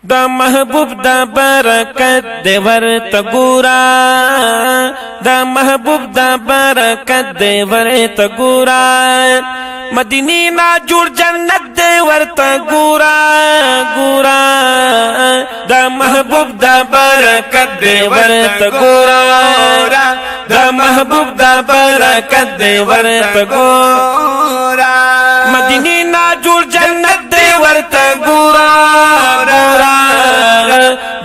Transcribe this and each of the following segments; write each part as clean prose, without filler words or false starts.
دا محبوب دا برکت دے ورت گورا دا محبوب دا برکت دے ورت گورا مدینی نا جوڑ جنت دے ورت گورا گورا دا محبوب دا برکت دے ورت گورا دا محبوب دا برکت دے ورت گورا مدینی نا جوڑ جنت دے ورت گورا گورا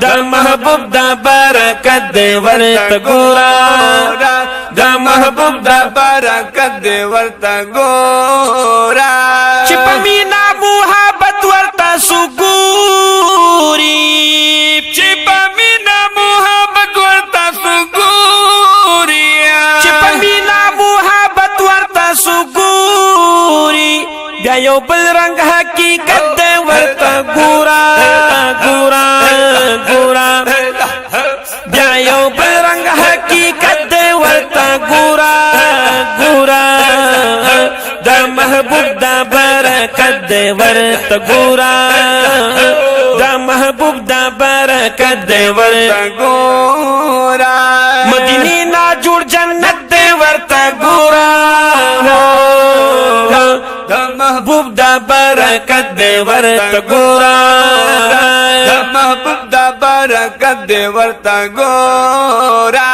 دا محبوب دا برکت دے ورت گورا دا محبوب دا برکت دے ورتا گورا چپ مینا محبت ورتا سگوری چپ مینا محبت ورتا سگوری چپ مینا محبت ورتا سگوری بیا یو بل رنگ حقیقت دے ورتا گورا گورا گورا بیا یو بل رنگ حقیقت دے ورتا گورا گورا دا محبوب دا برکت دے ورتا گورا دا محبوب دا برکت دے ورتا گورا مدینی نا جوڑ جنت دے ورتا گورا دا محبوب دا برکت دے ورتا گورا دا محبوب دا برکت دے ورتا گورا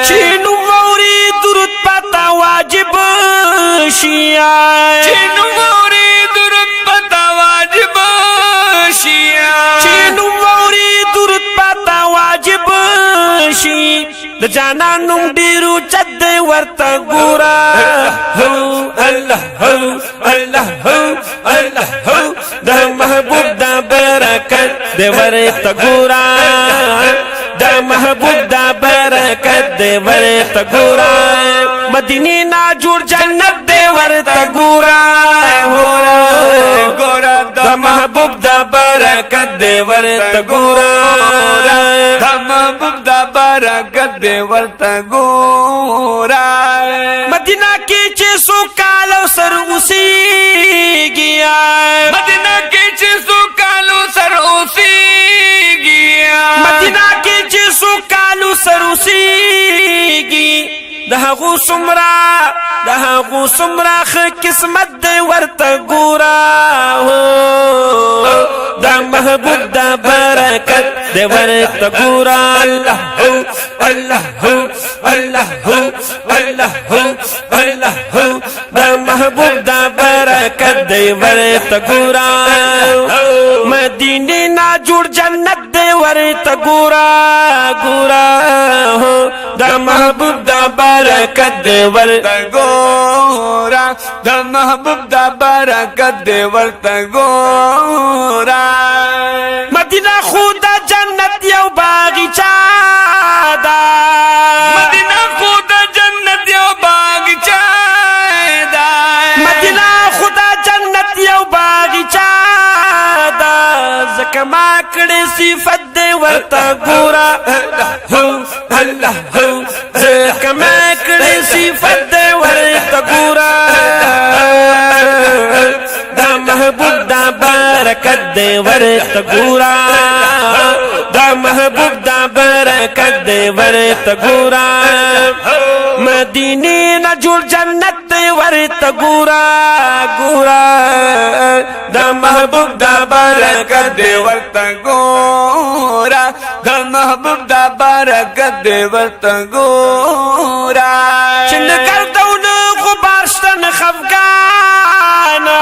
چینو موری درود پتا واجب شیا چینو موری درود پتا واجب شیا چینو موری درود پتا واجب شی د جانانو ډیرو چد ورتا ګورا هو الله هو الله هو الله هو د محبوب دا برکت دے ورتا ګورا دا محبوب دا برکت دے ورتا ګورا مدینی نا جوړ جنت دے ورتا ګورا گورا دا محبوب دا برکت دے ورتا ګورا دا محبوب دا برکت دے ورتا گورا مدینہ کی چھ سو کالو سر اسی گیا مدینہ کی چھ سو کالو سر اسی گیا مدینہ کی چھ سو کالو سر اسی گی دہغو سمرا خ قسمت دے ورتا گورا دا محبوب دا برکت دے ورتا گورا اللہ ہو اللہ ہو اللہ ہو اللہ ہو اللہ ہو دا محبوب دا برکت دے ورتا گورا مدینے نا جوڑ جنت دے ورتا گورا گورا دا محبوب دا برکت دے ورتا گورا دا محبوب دا برکت دے ورتا گورا مدینہ خدا جنت یو باغچہ دا مدینہ خدا جنت یو باغچہ دا مدینہ خدا جنت یو باغچہ دا زکما کڑے صفت دے ورتا گورا ہو اللہ ہو زکما کڑے صفت دے ورتا گورا دا محبوب دا برکت دے ورتا گورا دا محبوب دا برکت دے ورتا گورا مدینے نا جوڑ جنت دے ورتا گورا گورا دا محبوب دا برکت دے ورتا گورا دا محبوب دا برکت دے ورتا گورا چنگر دون غبار شتن خفگانا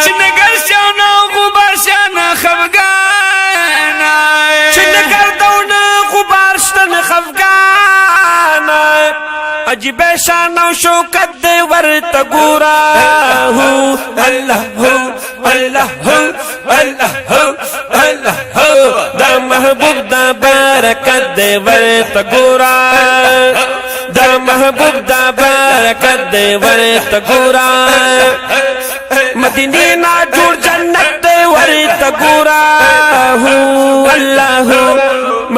چنگر شون غبار شان خفگانا چنگر دون غبار شتن خفگانا عجیب شان و شوکت دے ورتا گورا ہو اللہ ہو اللہ ہو اللہ ہو اللہ ہو دا محبوب دا برکت دے ورتا گورا دا محبوب دا برکت دے ورتا گورا مدینی نا جوڑ جنت دے ورتا گورا ہو اللہ ہو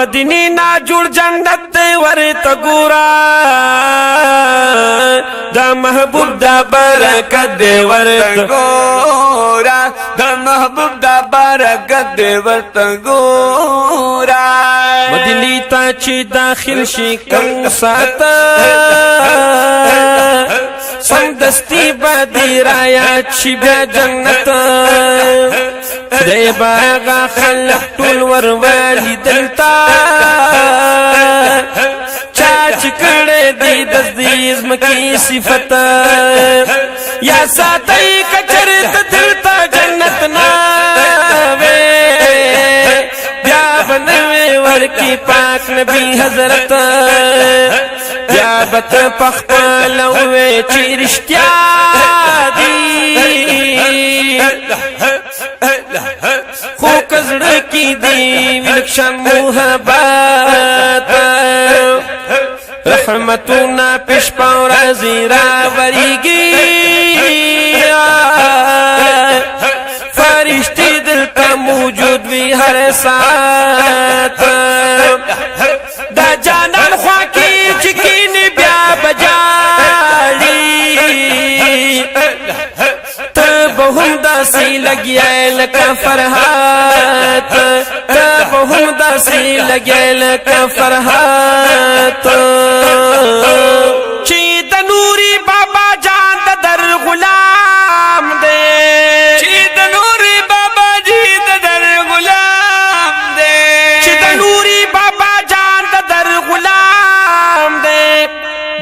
مدینی نا جوړ جنت دی ورته ګورا دا محبوب دا برکت دی ورته ګورا دا محبوب دا برکت دی ورته ګورا مدینی ته چې داخل شي کم ساته سمدستی بدی رایا چی بیا جنت دی باغا خلق طول وروالی دلتا چاچ کڑے دی دزدیز مکی صفت یا ساتی کچرت دلتا جنت ناوے بیا بنوے ورکی پاک نبی حضرت یا بت پخپلوے چی رشتیا دی خو کزڑ کی دی ولکشن محبت رحمتونا پیش پاورا زیرا وریگی فرشتی دل کا موجود بھی ہر ساتھ دا جانان خواکی چکین بیا بجالی تب ہم داسی لگیا لکا فرحات تب ہم داسی لگیا لکا فرحات چی دنوری بابا جان در غلام دے چی دنوری بابا جی در غلام دے چی دنوری بابا جان در غلام دے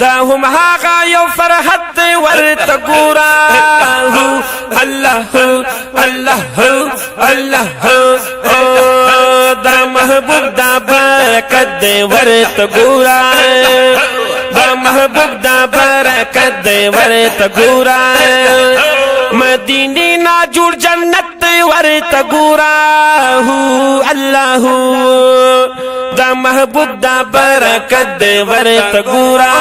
دا هم هاغا یو فرحت ورته ګورا الله الله الله دا محبوب دا برکت دی ورته ګورا دا محبوب دا برکت دی ورته ګورا مدینی نا جوړ جنت ورته ګورا الله دا محبوب دا برکت دی ورته ګورا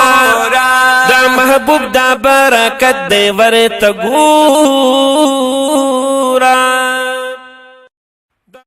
دا محبوب دا برکت دی ورته ګورا